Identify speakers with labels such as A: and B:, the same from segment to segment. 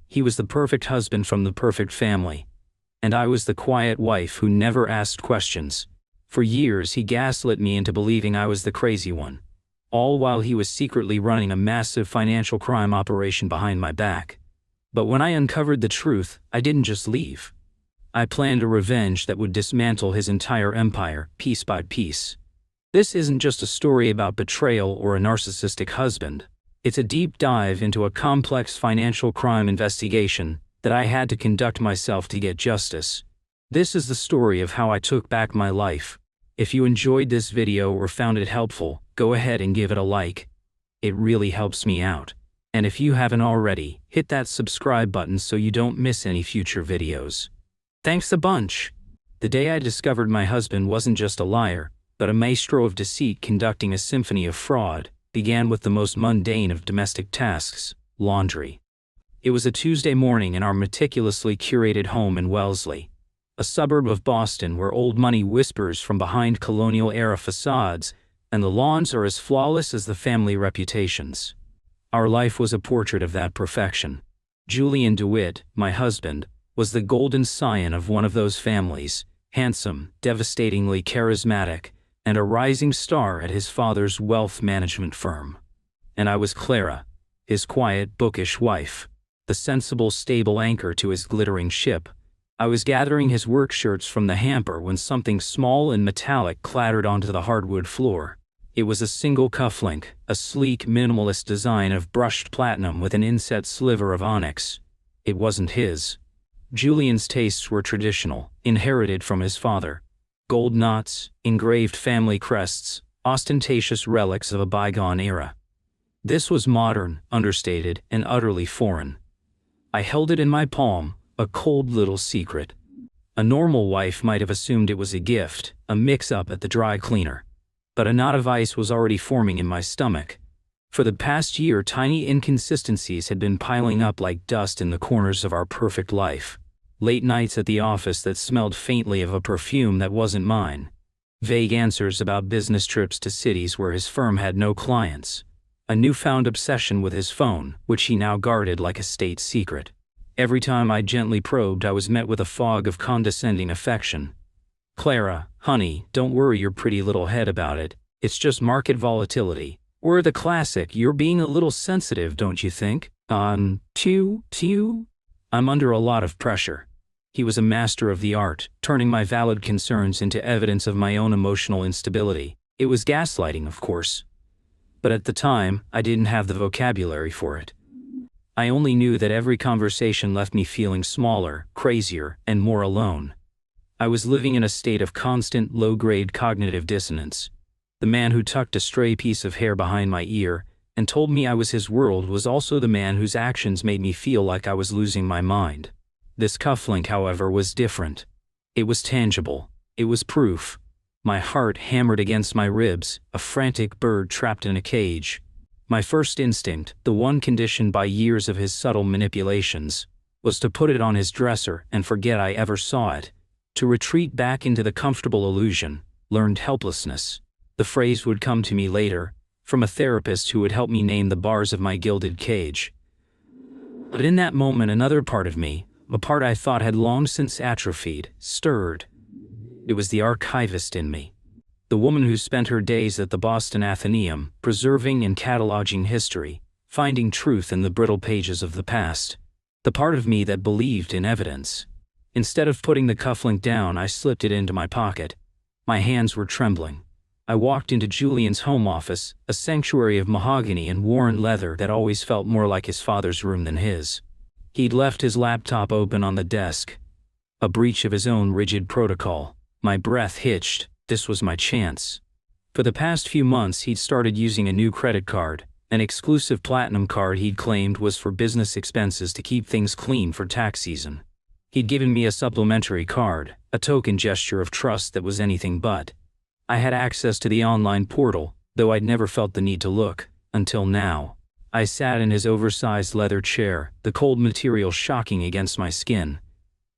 A: He was the perfect husband from the perfect family. And I was the quiet wife who never asked questions. For years he gaslit me into believing I was the crazy one, all while he was secretly running a massive financial crime operation behind my back. But when I uncovered the truth, I didn't just leave. I planned a revenge that would dismantle his entire empire, piece by piece. This isn't just a story about betrayal or a narcissistic husband. It's a deep dive into a complex financial crime investigation that I had to conduct myself to get justice. This is the story of how I took back my life. If you enjoyed this video or found it helpful, go ahead and give it a like. It really helps me out. And if you haven't already, hit that subscribe button so you don't miss any future videos. Thanks a bunch. The day I discovered my husband wasn't just a liar, but a maestro of deceit conducting a symphony of fraud, began with the most mundane of domestic tasks, laundry. It was a Tuesday morning in our meticulously curated home in Wellesley, a suburb of Boston where old money whispers from behind colonial-era facades, and the lawns are as flawless as the family reputations. Our life was a portrait of that perfection. Julian DeWitt, my husband, was the golden scion of one of those families, handsome, devastatingly charismatic, and a rising star at his father's wealth management firm. And I was Clara, his quiet, bookish wife, the sensible, stable anchor to his glittering ship. I was gathering his work shirts from the hamper when something small and metallic clattered onto the hardwood floor. It was a single cufflink, a sleek, minimalist design of brushed platinum with an inset sliver of onyx. It wasn't his. Julian's tastes were traditional, inherited from his father. Gold knots, engraved family crests, ostentatious relics of a bygone era. This was modern, understated, and utterly foreign. I held it in my palm, a cold little secret. A normal wife might have assumed it was a gift, a mix-up at the dry cleaner. But a knot of ice was already forming in my stomach. For the past year, tiny inconsistencies had been piling up like dust in the corners of our perfect life. Late nights at the office that smelled faintly of a perfume that wasn't mine. Vague answers about business trips to cities where his firm had no clients. A newfound obsession with his phone, which he now guarded like a state secret. Every time I gently probed, I was met with a fog of condescending affection. "Clara, honey, don't worry your pretty little head about it. It's just market volatility." Or the classic, "You're being a little sensitive, don't you think?" I'm under a lot of pressure. He was a master of the art, turning my valid concerns into evidence of my own emotional instability. It was gaslighting, of course. But at the time, I didn't have the vocabulary for it. I only knew that every conversation left me feeling smaller, crazier, and more alone. I was living in a state of constant, low-grade cognitive dissonance. The man who tucked a stray piece of hair behind my ear and told me I was his world was also the man whose actions made me feel like I was losing my mind. This cufflink, however, was different. It was tangible. It was proof. My heart hammered against my ribs, a frantic bird trapped in a cage. My first instinct, the one conditioned by years of his subtle manipulations, was to put it on his dresser and forget I ever saw it, to retreat back into the comfortable illusion, learned helplessness. The phrase would come to me later, from a therapist who would help me name the bars of my gilded cage. But in that moment, another part of me, a part I thought had long since atrophied, stirred. It was the archivist in me. The woman who spent her days at the Boston Athenaeum, preserving and cataloging history, finding truth in the brittle pages of the past. The part of me that believed in evidence. Instead of putting the cufflink down, I slipped it into my pocket. My hands were trembling. I walked into Julian's home office, a sanctuary of mahogany and worn leather that always felt more like his father's room than his. He'd left his laptop open on the desk. A breach of his own rigid protocol. My breath hitched. This was my chance. For the past few months, he'd started using a new credit card, an exclusive platinum card he'd claimed was for business expenses to keep things clean for tax season. He'd given me a supplementary card, a token gesture of trust that was anything but. I had access to the online portal, though I'd never felt the need to look, until now. I sat in his oversized leather chair, the cold material shocking against my skin.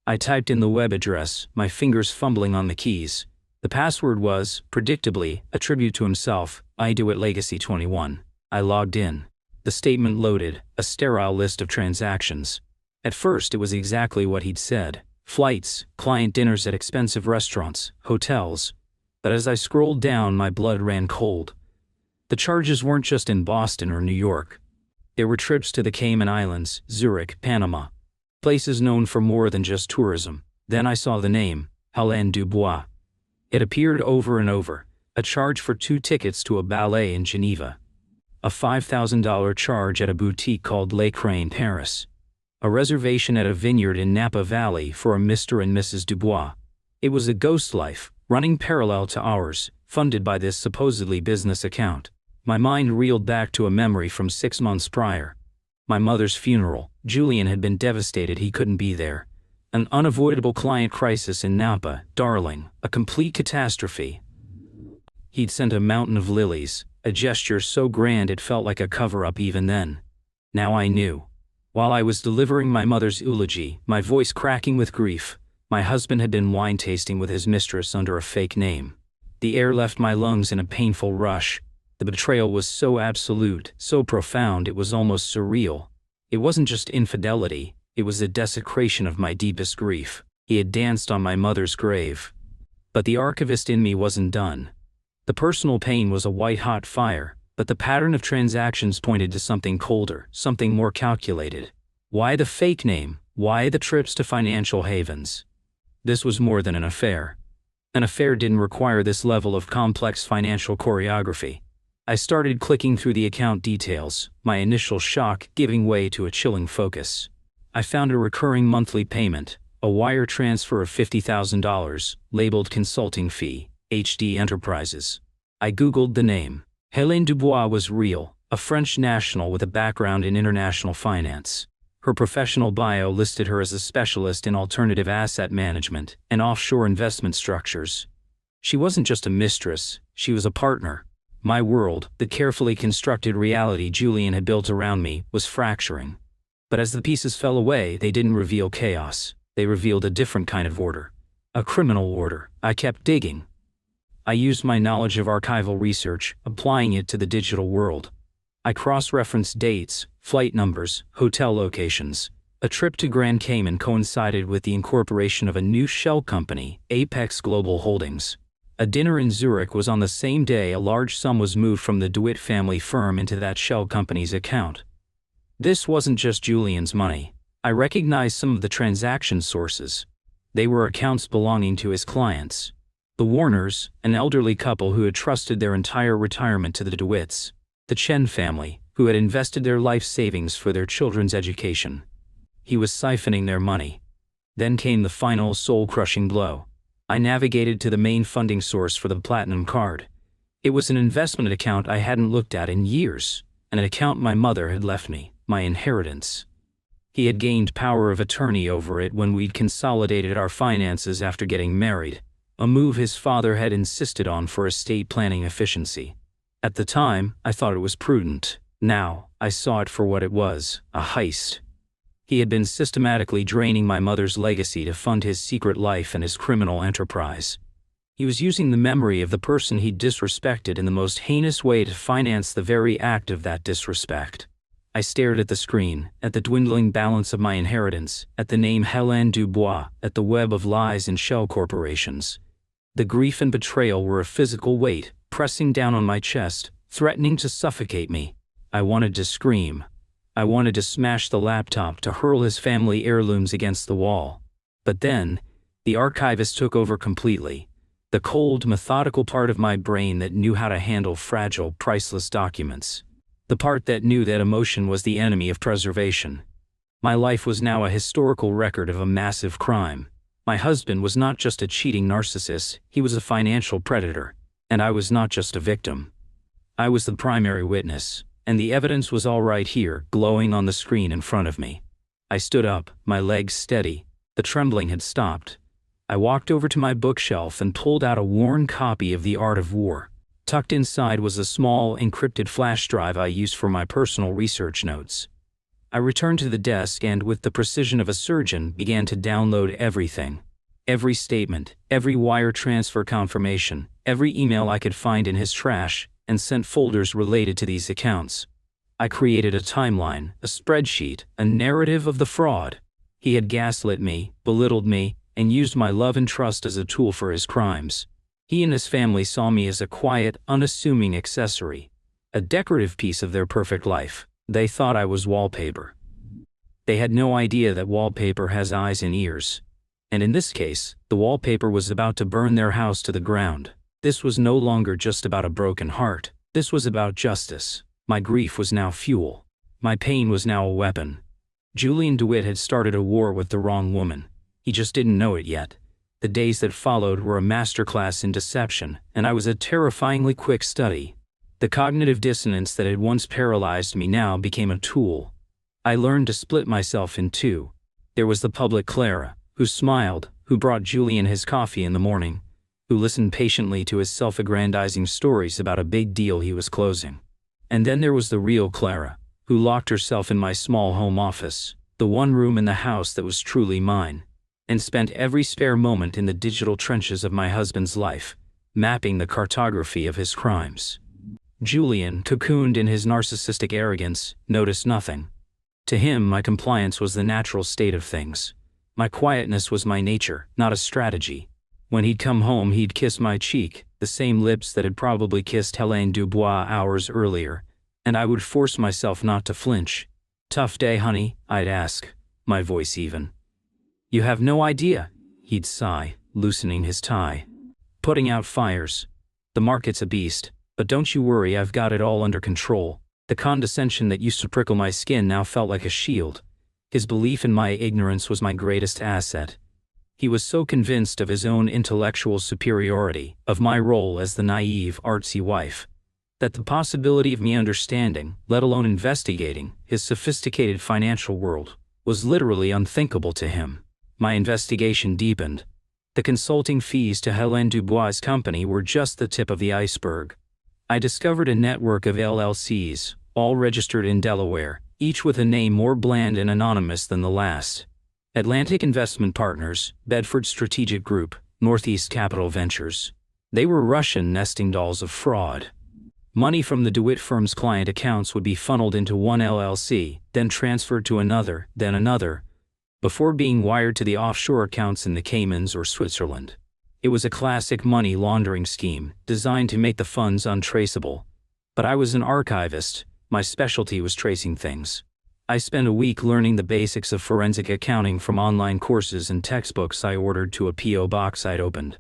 A: I typed in the web address, my fingers fumbling on the keys. The password was, predictably, a tribute to himself, I Do It Legacy 21. I logged in. The statement loaded, a sterile list of transactions. At first it was exactly what he'd said: flights, client dinners at expensive restaurants, hotels. But as I scrolled down, my blood ran cold. The charges weren't just in Boston or New York. There were trips to the Cayman Islands, Zurich, Panama. Places known for more than just tourism. Then I saw the name, Hélène Dubois. It appeared over and over: a charge for 2 tickets to a ballet in Geneva, a $5,000 charge at a boutique called Le Crane, Paris, a reservation at a vineyard in Napa Valley for a Mr. and Mrs. Dubois. It was a ghost life, running parallel to ours, funded by this supposedly business account. My mind reeled back to a memory from 6 months prior. My mother's funeral. Julian had been devastated he couldn't be there. An unavoidable client crisis in Napa, darling, a complete catastrophe. He'd sent a mountain of lilies, a gesture so grand it felt like a cover-up even then. Now I knew. While I was delivering my mother's eulogy, my voice cracking with grief, my husband had been wine tasting with his mistress under a fake name. The air left my lungs in a painful rush. The betrayal was so absolute, so profound, it was almost surreal. It wasn't just infidelity, it was the desecration of my deepest grief. He had danced on my mother's grave. But the archivist in me wasn't done. The personal pain was a white-hot fire, but the pattern of transactions pointed to something colder, something more calculated. Why the fake name? Why the trips to financial havens? This was more than an affair. An affair didn't require this level of complex financial choreography. I started clicking through the account details, my initial shock giving way to a chilling focus. I found a recurring monthly payment, a wire transfer of $50,000, labeled consulting fee, HD Enterprises. I Googled the name. Hélène Dubois was real, a French national with a background in international finance. Her professional bio listed her as a specialist in alternative asset management and offshore investment structures. She wasn't just a mistress, she was a partner. My world, the carefully constructed reality Julian had built around me, was fracturing. But as the pieces fell away, they didn't reveal chaos. They revealed a different kind of order. A criminal order. I kept digging. I used my knowledge of archival research, applying it to the digital world. I cross-referenced dates, flight numbers, hotel locations. A trip to Grand Cayman coincided with the incorporation of a new shell company, Apex Global Holdings. A dinner in Zurich was on the same day a large sum was moved from the DeWitt family firm into that shell company's account. This wasn't just Julian's money. I recognized some of the transaction sources. They were accounts belonging to his clients. The Warners, an elderly couple who had trusted their entire retirement to the DeWitts. The Chen family, who had invested their life savings for their children's education. He was siphoning their money. Then came the final soul-crushing blow. I navigated to the main funding source for the Platinum Card. It was an investment account I hadn't looked at in years, an account my mother had left me, my inheritance. He had gained power of attorney over it when we'd consolidated our finances after getting married, a move his father had insisted on for estate planning efficiency. At the time, I thought it was prudent. Now, I saw it for what it was, a heist. He had been systematically draining my mother's legacy to fund his secret life and his criminal enterprise. He was using the memory of the person he'd disrespected in the most heinous way to finance the very act of that disrespect. I stared at the screen, at the dwindling balance of my inheritance, at the name Hélène Dubois, at the web of lies and shell corporations. The grief and betrayal were a physical weight, pressing down on my chest, threatening to suffocate me. I wanted to scream. I wanted to smash the laptop, to hurl his family heirlooms against the wall. But then, the archivist took over completely. The cold, methodical part of my brain that knew how to handle fragile, priceless documents. The part that knew that emotion was the enemy of preservation. My life was now a historical record of a massive crime. My husband was not just a cheating narcissist, he was a financial predator. And I was not just a victim. I was the primary witness. And the evidence was all right here, glowing on the screen in front of me. I stood up, my legs steady. The trembling had stopped. I walked over to my bookshelf and pulled out a worn copy of The Art of War. Tucked inside was a small, encrypted flash drive I used for my personal research notes. I returned to the desk and, with the precision of a surgeon, began to download everything. Every statement, every wire transfer confirmation, every email I could find in his trash, and sent folders related to these accounts. I created a timeline, a spreadsheet, a narrative of the fraud. He had gaslit me, belittled me, and used my love and trust as a tool for his crimes. He and his family saw me as a quiet, unassuming accessory, a decorative piece of their perfect life. They thought I was wallpaper. They had no idea that wallpaper has eyes and ears. And in this case, the wallpaper was about to burn their house to the ground. This was no longer just about a broken heart. This was about justice. My grief was now fuel. My pain was now a weapon. Julian DeWitt had started a war with the wrong woman. He just didn't know it yet. The days that followed were a masterclass in deception, and I was a terrifyingly quick study. The cognitive dissonance that had once paralyzed me now became a tool. I learned to split myself in two. There was the public Clara, who smiled, who brought Julian his coffee in the morning, who listened patiently to his self-aggrandizing stories about a big deal he was closing. And then there was the real Clara, who locked herself in my small home office, the one room in the house that was truly mine, and spent every spare moment in the digital trenches of my husband's life, mapping the cartography of his crimes. Julian, cocooned in his narcissistic arrogance, noticed nothing. To him, my compliance was the natural state of things. My quietness was my nature, not a strategy. When he'd come home, he'd kiss my cheek, the same lips that had probably kissed Helene Dubois hours earlier, and I would force myself not to flinch. "Tough day, honey?" I'd ask, my voice even. "You have no idea," he'd sigh, loosening his tie. "Putting out fires. The market's a beast, but don't you worry, I've got it all under control." The condescension that used to prickle my skin now felt like a shield. His belief in my ignorance was my greatest asset. He was so convinced of his own intellectual superiority, of my role as the naive, artsy wife, that the possibility of me understanding, let alone investigating, his sophisticated financial world was literally unthinkable to him. My investigation deepened. The consulting fees to Helene Dubois' company were just the tip of the iceberg. I discovered a network of LLCs, all registered in Delaware, each with a name more bland and anonymous than the last. Atlantic Investment Partners, Bedford Strategic Group, Northeast Capital Ventures. They were Russian nesting dolls of fraud. Money from the DeWitt firm's client accounts would be funneled into one LLC, then transferred to another, then another, before being wired to the offshore accounts in the Caymans or Switzerland. It was a classic money laundering scheme, designed to make the funds untraceable. But I was an archivist. My specialty was tracing things. I spent a week learning the basics of forensic accounting from online courses and textbooks I ordered to a P.O. box I'd opened.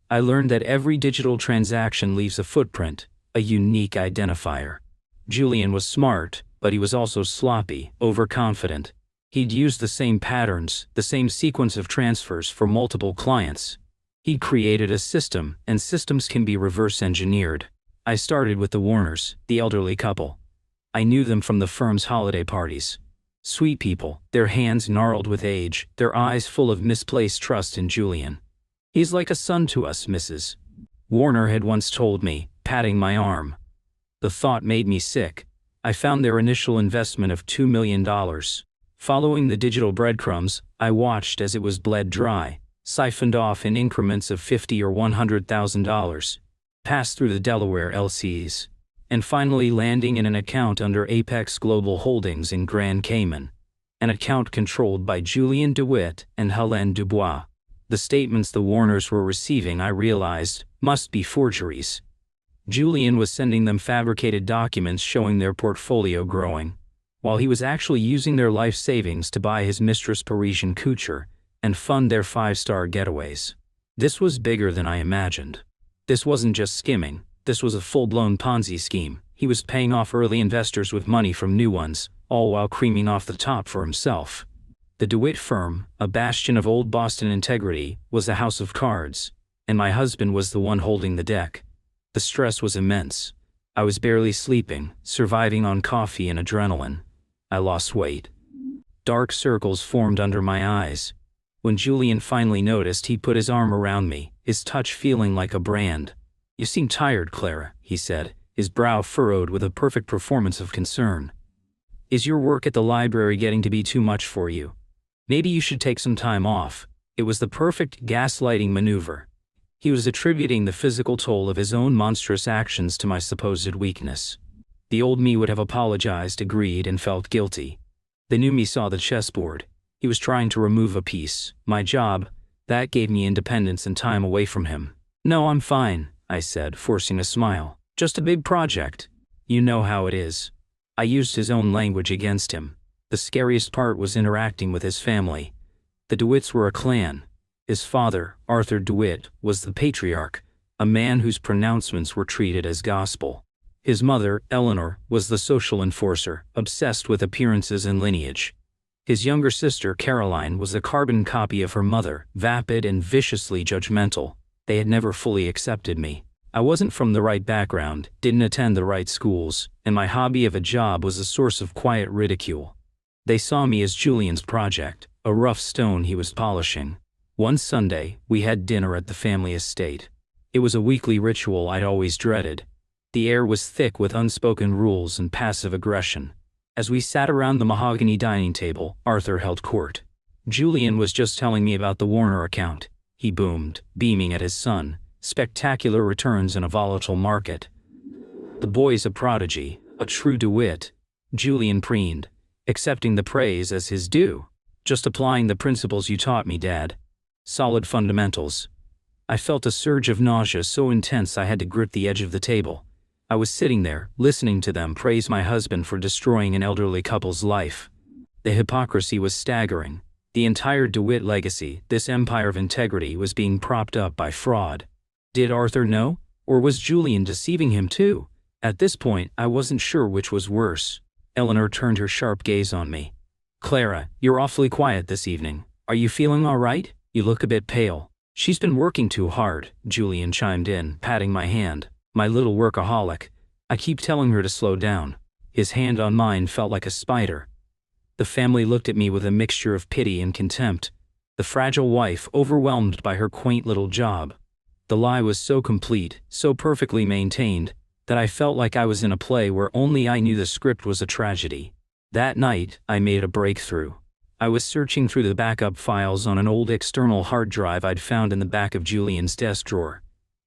A: I learned that every digital transaction leaves a footprint, a unique identifier. Julian was smart, but he was also sloppy, overconfident. He'd used the same patterns, the same sequence of transfers for multiple clients. He'd created a system, and systems can be reverse engineered. I started with the Warners, the elderly couple. I knew them from the firm's holiday parties. Sweet people, their hands gnarled with age, their eyes full of misplaced trust in Julian. "He's like a son to us, Mrs. Warner had once told me, patting my arm. The thought made me sick. I found their initial investment of $2 million. Following the digital breadcrumbs, I watched as it was bled dry, siphoned off in increments of $50,000 or $100,000, passed through the Delaware LCs, and finally landing in an account under Apex Global Holdings in Grand Cayman, an account controlled by Julian DeWitt and Helene Dubois. The statements the Warners were receiving, I realized, must be forgeries. Julian was sending them fabricated documents showing their portfolio growing, while he was actually using their life savings to buy his mistress Parisian couture and fund their five-star getaways. This was bigger than I imagined. This wasn't just skimming. This was a full-blown Ponzi scheme. He was paying off early investors with money from new ones, all while creaming off the top for himself. The DeWitt firm, a bastion of old Boston integrity, was a house of cards, and my husband was the one holding the deck. The stress was immense. I was barely sleeping, surviving on coffee and adrenaline. I lost weight. Dark circles formed under my eyes. When Julian finally noticed, he put his arm around me, his touch feeling like a brand. "You seem tired, Clara," he said, his brow furrowed with a perfect performance of concern. "Is your work at the library getting to be too much for you? Maybe you should take some time off." It was the perfect gaslighting maneuver. He was attributing the physical toll of his own monstrous actions to my supposed weakness. The old me would have apologized, agreed, and felt guilty. The new me saw the chessboard. He was trying to remove a piece, my job, that gave me independence and time away from him. "No, I'm fine," I said, forcing a smile. "Just a big project. You know how it is." I used his own language against him. The scariest part was interacting with his family. The DeWitts were a clan. His father, Arthur DeWitt, was the patriarch, a man whose pronouncements were treated as gospel. His mother, Eleanor, was the social enforcer, obsessed with appearances and lineage. His younger sister, Caroline, was a carbon copy of her mother, vapid and viciously judgmental. They had never fully accepted me. I wasn't from the right background, didn't attend the right schools, and my hobby of a job was a source of quiet ridicule. They saw me as Julian's project, a rough stone he was polishing. One Sunday, we had dinner at the family estate. It was a weekly ritual I'd always dreaded. The air was thick with unspoken rules and passive aggression. As we sat around the mahogany dining table, Arthur held court. "Julian was just telling me about the Warner account," he boomed, beaming at his son. "Spectacular returns in a volatile market. The boy's a prodigy, a true DeWitt." Julian preened, accepting the praise as his due. "Just applying the principles you taught me, Dad. Solid fundamentals." I felt a surge of nausea so intense I had to grip the edge of the table. I was sitting there, listening to them praise my husband for destroying an elderly couple's life. The hypocrisy was staggering. The entire DeWitt legacy, this empire of integrity, was being propped up by fraud. Did Arthur know? Or was Julian deceiving him too? At this point, I wasn't sure which was worse. Eleanor turned her sharp gaze on me. "Clara, you're awfully quiet this evening. Are you feeling all right? You look a bit pale." "She's been working too hard," Julian chimed in, patting my hand. "My little workaholic. I keep telling her to slow down." His hand on mine felt like a spider. The family looked at me with a mixture of pity and contempt. The fragile wife overwhelmed by her quaint little job. The lie was so complete, so perfectly maintained, that I felt like I was in a play where only I knew the script was a tragedy. That night, I made a breakthrough. I was searching through the backup files on an old external hard drive I'd found in the back of Julian's desk drawer.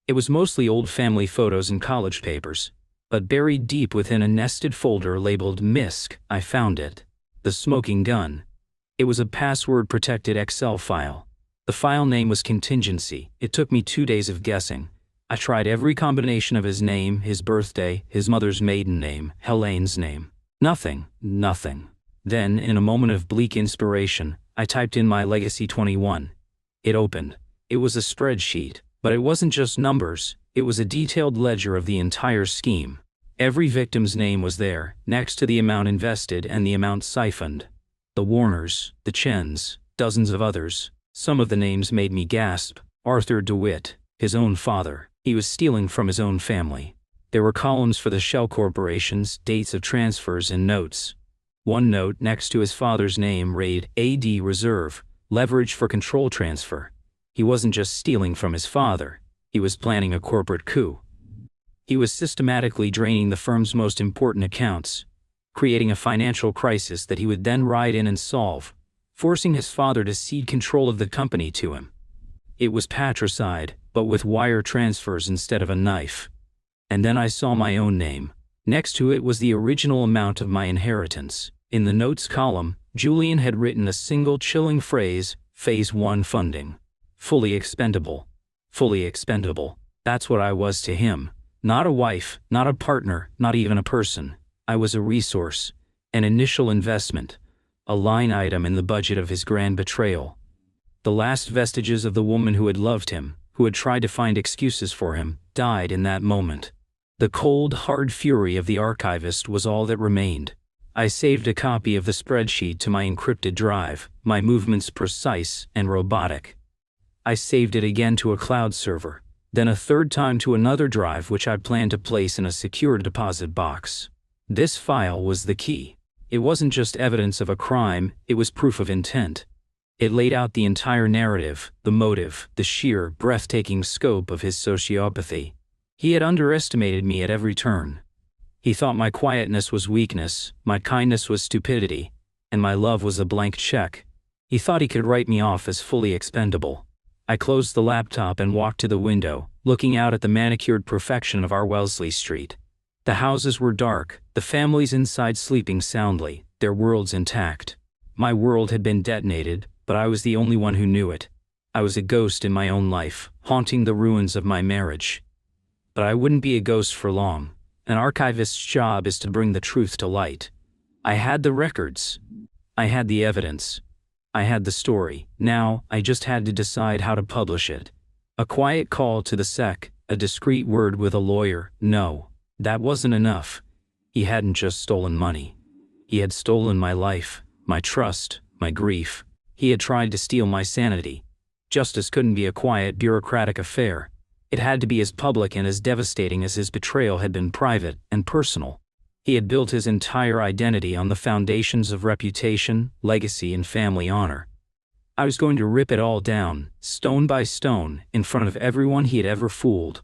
A: It was mostly old family photos and college papers. But buried deep within a nested folder labeled MISC, I found it. The smoking gun. It was a password-protected Excel file. The file name was Contingency. It took me 2 days of guessing. I tried every combination of his name, his birthday, his mother's maiden name, Helene's name. Nothing. Then, in a moment of bleak inspiration, I typed in my Legacy 21. It opened. It was a spreadsheet. But it wasn't just numbers, it was a detailed ledger of the entire scheme. Every victim's name was there, next to the amount invested and the amount siphoned. The Warners, the Chens, dozens of others. Some of the names made me gasp. Arthur DeWitt, his own father. He was stealing from his own family. There were columns for the shell corporations, dates of transfers, and notes. One note next to his father's name read AD Reserve, leverage for control transfer. He wasn't just stealing from his father, he was planning a corporate coup. He was systematically draining the firm's most important accounts, creating a financial crisis that he would then ride in and solve, forcing his father to cede control of the company to him. It was patricide, but with wire transfers instead of a knife. And then I saw my own name. Next to it was the original amount of my inheritance. In the notes column, Julian had written a single chilling phrase, Phase 1 funding. Fully expendable. Fully expendable. That's what I was to him. Not a wife, not a partner, not even a person. I was a resource, an initial investment, a line item in the budget of his grand betrayal. The last vestiges of the woman who had loved him, who had tried to find excuses for him, died in that moment. The cold, hard fury of the archivist was all that remained. I saved a copy of the spreadsheet to my encrypted drive, my movements precise and robotic. I saved it again to a cloud server, then a third time to another drive which I planned to place in a secure deposit box. This file was the key. It wasn't just evidence of a crime, it was proof of intent. It laid out the entire narrative, the motive, the sheer, breathtaking scope of his sociopathy. He had underestimated me at every turn. He thought my quietness was weakness, my kindness was stupidity, and my love was a blank check. He thought he could write me off as fully expendable. I closed the laptop and walked to the window, looking out at the manicured perfection of our Wellesley Street. The houses were dark, the families inside sleeping soundly, their worlds intact. My world had been detonated, but I was the only one who knew it. I was a ghost in my own life, haunting the ruins of my marriage. But I wouldn't be a ghost for long. An archivist's job is to bring the truth to light. I had the records. I had the evidence. I had the story. Now, I just had to decide how to publish it. A quiet call to the sec, a discreet word with a lawyer. No, that wasn't enough. He hadn't just stolen money. He had stolen my life, my trust, my grief. He had tried to steal my sanity. Justice couldn't be a quiet, bureaucratic affair. It had to be as public and as devastating as his betrayal had been private and personal. He had built his entire identity on the foundations of reputation, legacy, and family honor. I was going to rip it all down, stone by stone, in front of everyone he had ever fooled.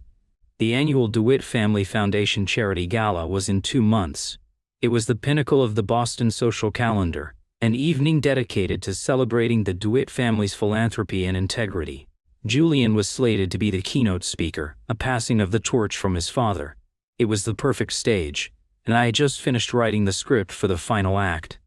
A: The annual DeWitt Family Foundation Charity Gala was in 2 months. It was the pinnacle of the Boston social calendar, an evening dedicated to celebrating the DeWitt family's philanthropy and integrity. Julian was slated to be the keynote speaker, a passing of the torch from his father. It was the perfect stage, and I had just finished writing the script for the final act.